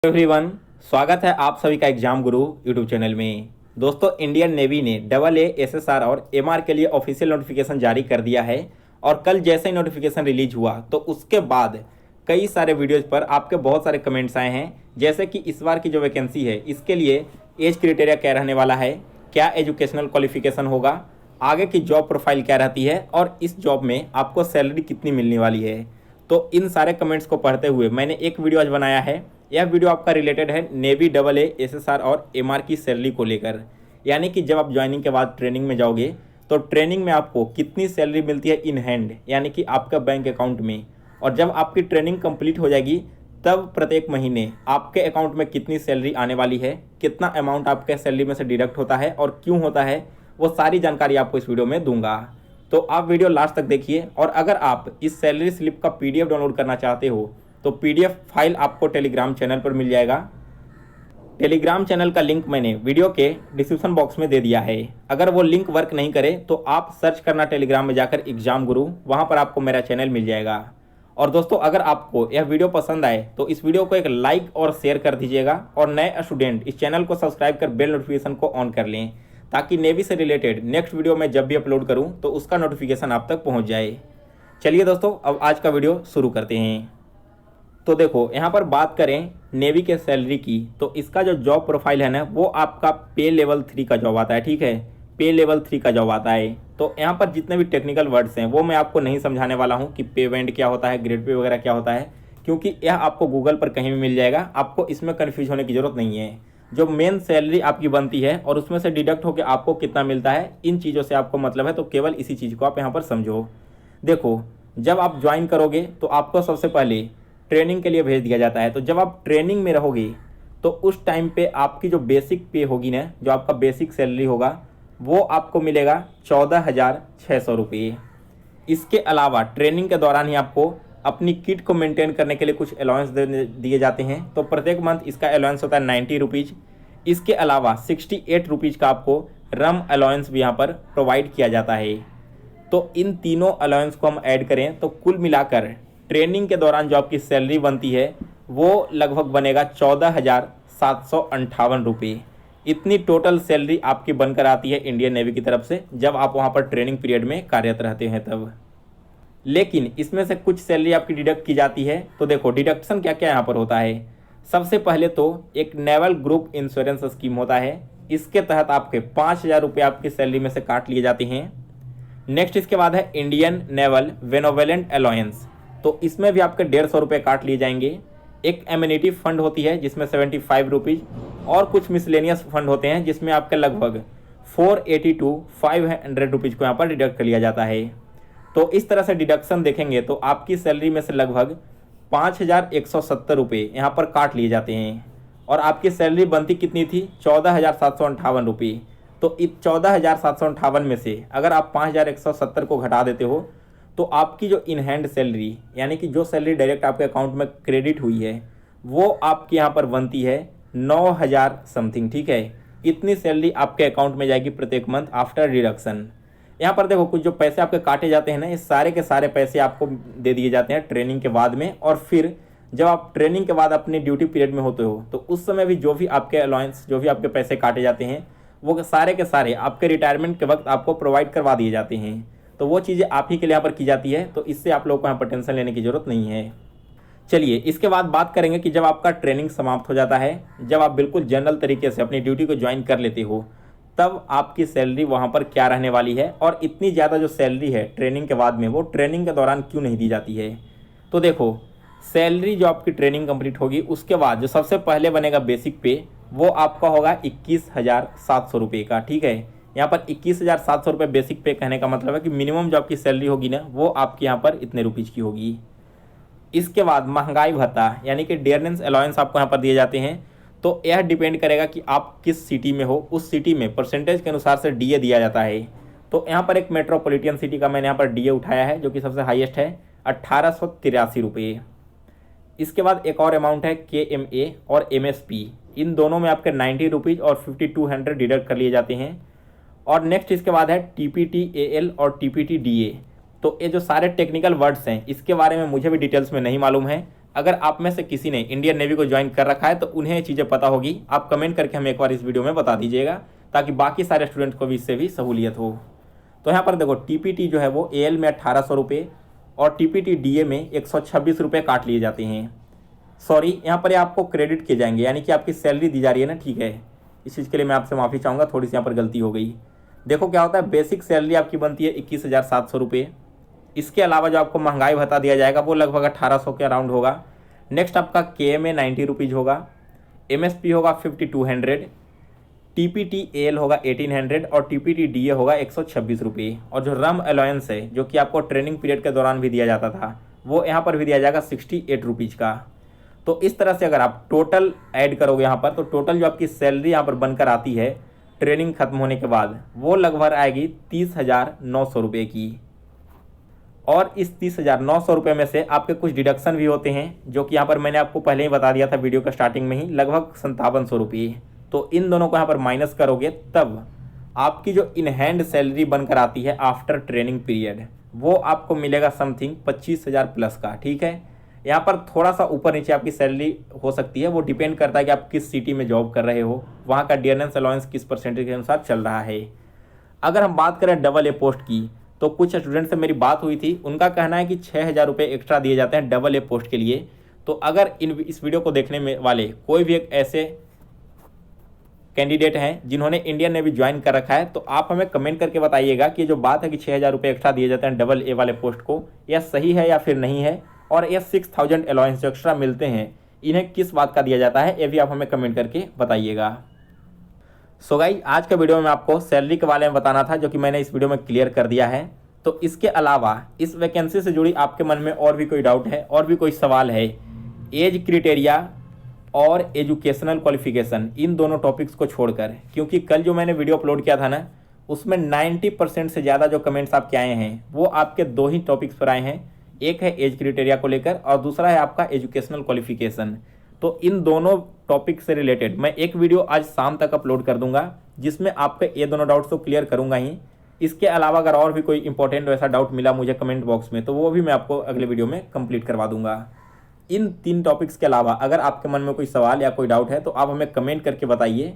Everyone, स्वागत है आप सभी का एग्जाम गुरु यूट्यूब चैनल में। दोस्तों, इंडियन नेवी ने AA SSR और MR के लिए ऑफिशियल नोटिफिकेशन जारी कर दिया है और कल जैसे ही नोटिफिकेशन रिलीज हुआ तो उसके बाद कई सारे वीडियोज पर आपके बहुत सारे कमेंट्स आए हैं, जैसे कि इस बार की जो वैकेंसी है इसके लिए एज क्राइटेरिया क्या रहने वाला है, क्या एजुकेशनल क्वालिफिकेशन होगा, आगे की जॉब प्रोफाइल क्या रहती है और इस जॉब में आपको सैलरी कितनी मिलने वाली है। तो इन सारे कमेंट्स को पढ़ते हुए मैंने एक वीडियो आज बनाया है। यह वीडियो आपका रिलेटेड है नेवी AA SSR और MR की सैलरी को लेकर, यानी कि जब आप ज्वाइनिंग के बाद ट्रेनिंग में जाओगे तो ट्रेनिंग में आपको कितनी सैलरी मिलती है इन हैंड, यानी कि आपका बैंक अकाउंट में, और जब आपकी ट्रेनिंग कंप्लीट हो जाएगी तब प्रत्येक महीने आपके अकाउंट में कितनी सैलरी आने वाली है, कितना अमाउंट आपके सैलरी में से डिडक्ट होता है और क्यों होता है, वो सारी जानकारी आपको इस वीडियो में दूंगा। तो आप वीडियो लास्ट तक देखिए। और अगर आप इस सैलरी स्लिप का PDF डाउनलोड करना चाहते हो तो PDF फाइल आपको टेलीग्राम चैनल पर मिल जाएगा। टेलीग्राम चैनल का लिंक मैंने वीडियो के डिस्क्रिप्शन बॉक्स में दे दिया है। अगर वो लिंक वर्क नहीं करे तो आप सर्च करना टेलीग्राम में जाकर एग्जाम गुरु, वहाँ पर आपको मेरा चैनल मिल जाएगा। और दोस्तों, अगर आपको यह वीडियो पसंद आए तो इस वीडियो को एक लाइक और शेयर कर दीजिएगा, और नए स्टूडेंट इस चैनल को सब्सक्राइब कर बेल नोटिफिकेशन को ऑन कर लें, ताकि नेवी से रिलेटेड नेक्स्ट वीडियो में जब भी अपलोड करूं तो उसका नोटिफिकेशन आप तक पहुंच जाए। चलिए दोस्तों, अब आज का वीडियो शुरू करते हैं। तो देखो, यहाँ पर बात करें नेवी के सैलरी की, तो इसका जो जॉब प्रोफाइल है ना, वो आपका पे लेवल 3 का जॉब आता है। ठीक है, पे लेवल 3 का जॉब आता है। तो यहाँ पर जितने भी टेक्निकल वर्ड्स हैं वो मैं आपको नहीं समझाने वाला हूँ कि पे बैंड क्या होता है, ग्रेड पे वगैरह क्या होता है, क्योंकि यह आपको गूगल पर कहीं भी मिल जाएगा। आपको इसमें कन्फ्यूज होने की जरूरत नहीं है। जो मेन सैलरी आपकी बनती है और उसमें से डिडक्ट होकर आपको कितना मिलता है, इन चीज़ों से आपको मतलब है, तो केवल इसी चीज़ को आप यहाँ पर समझो। देखो, जब आप ज्वाइन करोगे तो आपको सबसे पहले ट्रेनिंग के लिए भेज दिया जाता है। तो जब आप ट्रेनिंग में रहोगे तो उस टाइम पे आपकी जो बेसिक पे होगी ना, जो आपका बेसिक सैलरी होगा, वो आपको मिलेगा 14,600 रुपये। इसके अलावा ट्रेनिंग के दौरान ही आपको अपनी किट को मेंटेन करने के लिए कुछ अलाउंस दिए जाते हैं। तो प्रत्येक मंथ इसका अलाउंस होता है 90 रुपीज़। इसके अलावा 68 रुपीज़ का आपको रम अलाउंस भी यहाँ पर प्रोवाइड किया जाता है। तो इन तीनों अलाउंस को हम ऐड करें तो कुल मिलाकर ट्रेनिंग के दौरान जो आपकी सैलरी बनती है वो लगभग बनेगा 14,758 रुपये। इतनी टोटल सैलरी आपकी बनकर आती है इंडियन नेवी की तरफ से, जब आप वहाँ पर ट्रेनिंग पीरियड में कार्यरत रहते हैं तब। लेकिन इसमें से कुछ सैलरी आपकी डिडक्ट की जाती है। तो देखो, डिडक्शन क्या क्या यहाँ पर होता है। सबसे पहले तो एक नेवल ग्रुप इंश्योरेंस स्कीम होता है। इसके तहत आपके 5,000 रुपये आपकी सैलरी में से काट लिए जाते हैं। नेक्स्ट इसके बाद है इंडियन नेवल बेनोवलेंट अलाउंस, तो इसमें भी आपके 150 रुपये काट लिए जाएंगे। एक एम्यूनिटी फंड होती है जिसमें 75 रुपीज़, और कुछ मिसलेनियस फंड होते हैं जिसमें आपके लगभग 480 to 500 रुपीज़ को यहाँ पर डिडक्ट कर लिया जाता है। तो इस तरह से डिडक्शन देखेंगे तो आपकी सैलरी में से लगभग 5,170 रुपये यहाँ पर काट लिए जाते हैं। और आपकी सैलरी बनती कितनी थी? 14,758 रुपये। तो इस 14,758 में से अगर आप 5,170 को घटा देते हो तो आपकी जो इन हैंड सैलरी, यानी कि जो सैलरी डायरेक्ट आपके अकाउंट में क्रेडिट हुई है, वो आपकी यहाँ पर बनती है 9,000 समथिंग। ठीक है, इतनी सैलरी आपके अकाउंट में जाएगी प्रत्येक मंथ आफ्टर डिडक्शन। यहाँ पर देखो, कुछ जो पैसे आपके काटे जाते हैं ना, ये सारे के सारे पैसे आपको दे दिए जाते हैं ट्रेनिंग के बाद में। और फिर जब आप ट्रेनिंग के बाद अपने ड्यूटी पीरियड में होते हो तो उस समय भी जो भी आपके अलाउंस, जो भी आपके पैसे काटे जाते हैं, वो सारे के सारे आपके रिटायरमेंट के वक्त आपको प्रोवाइड करवा दिए जाते हैं। तो वो चीज़ें आप ही के लिए यहाँ पर की जाती है, तो इससे आप लोगों को यहाँ पर टेंशन लेने की जरूरत नहीं है। चलिए, इसके बाद बात करेंगे कि जब आपका ट्रेनिंग समाप्त हो जाता है, जब आप बिल्कुल जनरल तरीके से अपनी ड्यूटी को ज्वाइन कर लेते हो, तब आपकी सैलरी वहाँ पर क्या रहने वाली है, और इतनी ज़्यादा जो सैलरी है ट्रेनिंग के बाद में, वो ट्रेनिंग के दौरान क्यों नहीं दी जाती है। तो देखो, सैलरी जो आपकी ट्रेनिंग कंप्लीट होगी उसके बाद जो सबसे पहले बनेगा बेसिक पे, वो आपका होगा 21,700 रुपये का। ठीक है, यहाँ पर 21,700 रुपये बेसिक पे कहने का मतलब है कि मिनिमम जो आपकी सैलरी होगी ना, वो आपकी यहाँ पर इतने रुपीज़ की होगी। इसके बाद महंगाई भत्ता, यानी कि डियरनेस अलाउंस आपको यहाँ पर दिए जाते हैं। तो यह डिपेंड करेगा कि आप किस सिटी में हो, उस सिटी में परसेंटेज के अनुसार से DA दिया जाता है। तो यहाँ पर एक मेट्रोपॉलिटन सिटी का मैंने यहाँ पर DA उठाया है, जो कि सबसे हाईएस्ट है, 1,883 रुपये। इसके बाद एक और अमाउंट है KMA और MSP, इन दोनों में आपके 90 रुपीज़ और 5,200 डिडक्ट कर लिए जाते हैं। और नेक्स्ट इसके बाद है TPT-AL और TPT-DA। तो ये जो सारे टेक्निकल वर्ड्स हैं, इसके बारे में मुझे भी डिटेल्स में नहीं मालूम है, अगर आप में से किसी ने इंडियन नेवी को ज्वाइन कर रखा है तो उन्हें ये चीज़ें पता होगी। आप कमेंट करके हमें एक बार इस वीडियो में बता दीजिएगा ताकि बाकी सारे स्टूडेंट को भी इससे भी सहूलियत हो। तो यहाँ पर देखो टीपीटी जो है वो एएल में 1800 रुपये और टीपीटी डीए में 126 रुपये काट लिए जाते हैं। सॉरी, यहाँ पर आपको क्रेडिट किए जाएंगे, यानी कि आपकी सैलरी दी जा रही है ना, ठीक है। इस चीज़ के लिए मैं आपसे माफ़ी चाहूँगा, थोड़ी सी यहाँ पर गलती हो गई। देखो क्या होता है, बेसिक सैलरी आपकी बनती है 21,700 रुपये। इसके अलावा जो आपको महंगाई भत्ता दिया जाएगा वो लगभग 1800 के अराउंड होगा। नेक्स्ट आपका KMA 90 रुपीज़ होगा, MSP होगा 5200, TPT AL होगा 1800 और TPT DA होगा 126 रुपये। और जो रम अलाउंस है जो कि आपको ट्रेनिंग पीरियड के दौरान भी दिया जाता था वो यहाँ पर भी दिया जाएगा 68 रुपीज़ का। तो इस तरह से अगर आप टोटल ऐड करोगे यहाँ पर तो टोटल जो आपकी सैलरी यहाँ पर बनकर आती है ट्रेनिंग खत्म होने के बाद वो लगभग आएगी 30,900 रुपये की। और इस 30,900 रुपये में से आपके कुछ डिडक्शन भी होते हैं जो कि यहाँ पर मैंने आपको पहले ही बता दिया था वीडियो के स्टार्टिंग में ही, लगभग 5700 रुपये। तो इन दोनों को यहाँ पर माइनस करोगे तब आपकी जो इन हैंड सैलरी बनकर आती है आफ्टर ट्रेनिंग पीरियड वो आपको मिलेगा समथिंग 25,000 प्लस का, ठीक है। यहाँ पर थोड़ा सा ऊपर नीचे आपकी सैलरी हो सकती है, वो डिपेंड करता है कि आप किस सिटी में जॉब कर रहे हो, वहाँ का डियरनेस अलाउंस किस परसेंटेज के अनुसार चल रहा है। अगर हम बात करें AA पोस्ट की तो कुछ स्टूडेंट से मेरी बात हुई थी, उनका कहना है कि 6,000 रुपये एक्स्ट्रा दिए जाते हैं AA पोस्ट के लिए। तो अगर इस वीडियो को देखने में वाले कोई भी एक ऐसे कैंडिडेट हैं जिन्होंने इंडियन नेवी ज्वाइन कर रखा है तो आप हमें कमेंट करके बताइएगा कि जो बात है कि 6,000 रुपये एक्स्ट्रा दिए जाते हैं AA वाले पोस्ट को, यह सही है या फिर नहीं है, और ये 6,000 अलाउंस जो एक्स्ट्रा मिलते हैं इन्हें किस बात का दिया जाता है, ये भी आप हमें कमेंट करके बताइएगा। सो गाइस, आज का वीडियो में आपको सैलरी के बारे में बताना था जो कि मैंने इस वीडियो में क्लियर कर दिया है। तो इसके अलावा इस वैकेंसी से जुड़ी आपके मन में और भी कोई डाउट है और भी कोई सवाल है, एज क्राइटेरिया और एजुकेशनल क्वालिफिकेशन इन दोनों टॉपिक्स को छोड़कर, क्योंकि कल जो मैंने वीडियो अपलोड किया था ना उसमें 90% से ज़्यादा जो कमेंट्स आपके आए हैं वो आपके दो ही टॉपिक्स पर आए हैं। एक है एज क्राइटेरिया को लेकर और दूसरा है आपका एजुकेशनल क्वालिफिकेशन। तो इन दोनों टॉपिक से रिलेटेड मैं एक वीडियो आज शाम तक अपलोड कर दूंगा जिसमें आपके ये दोनों डाउट्स तो क्लियर करूंगा ही। इसके अलावा अगर और भी कोई इंपॉर्टेंट वैसा डाउट मिला मुझे कमेंट बॉक्स में तो वो भी मैं आपको अगले वीडियो में कंप्लीट करवा दूंगा। इन 3 टॉपिक्स के अलावा अगर आपके मन में कोई सवाल या कोई डाउट है तो आप हमें कमेंट करके बताइए।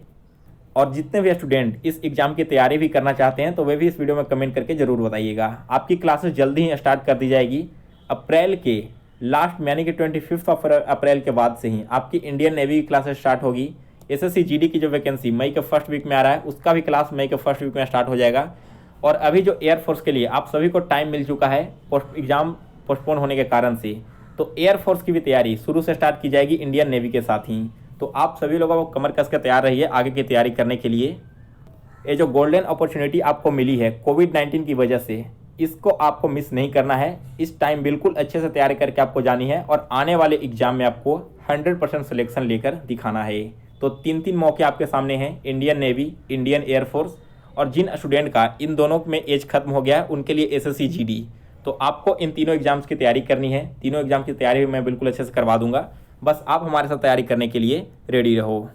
और जितने भी स्टूडेंट इस एग्जाम की तैयारी भी करना चाहते हैं तो वे भी इस वीडियो में कमेंट करके ज़रूर बताइएगा। आपकी क्लासेस जल्दी ही स्टार्ट कर दी जाएगी। अप्रैल के लास्ट यानी कि 25 अप्रैल के बाद से ही आपकी इंडियन नेवी की क्लासेस स्टार्ट होगी। SSC GD की जो वैकेंसी मई के फर्स्ट वीक में आ रहा है उसका भी क्लास मई के फर्स्ट वीक में स्टार्ट हो जाएगा। और अभी जो एयरफोर्स के लिए आप सभी को टाइम मिल चुका है एग्जाम पोस्टपोन होने के कारण से, तो एयरफोर्स की भी तैयारी शुरू से स्टार्ट की जाएगी इंडियन नेवी के साथ ही। तो आप सभी लोगों को कमर कस के तैयार रहिए आगे की तैयारी करने के लिए। ये जो गोल्डन अपॉर्चुनिटी आपको मिली है कोविड-19 की वजह से, इसको आपको मिस नहीं करना है। इस टाइम बिल्कुल अच्छे से तैयारी करके आपको जानी है और आने वाले एग्जाम में आपको 100% सिलेक्शन लेकर दिखाना है। तो 3 मौके आपके सामने हैं, इंडियन नेवी, इंडियन एयरफोर्स, और जिन स्टूडेंट का इन दोनों में एज खत्म हो गया है उनके लिए SSC GD। तो आपको इन तीनों एग्जाम्स की तैयारी करनी है। तीनों एग्जाम की तैयारी मैं बिल्कुल अच्छे से करवा दूंगा, बस आप हमारे साथ तैयारी करने के लिए रेडी रहो।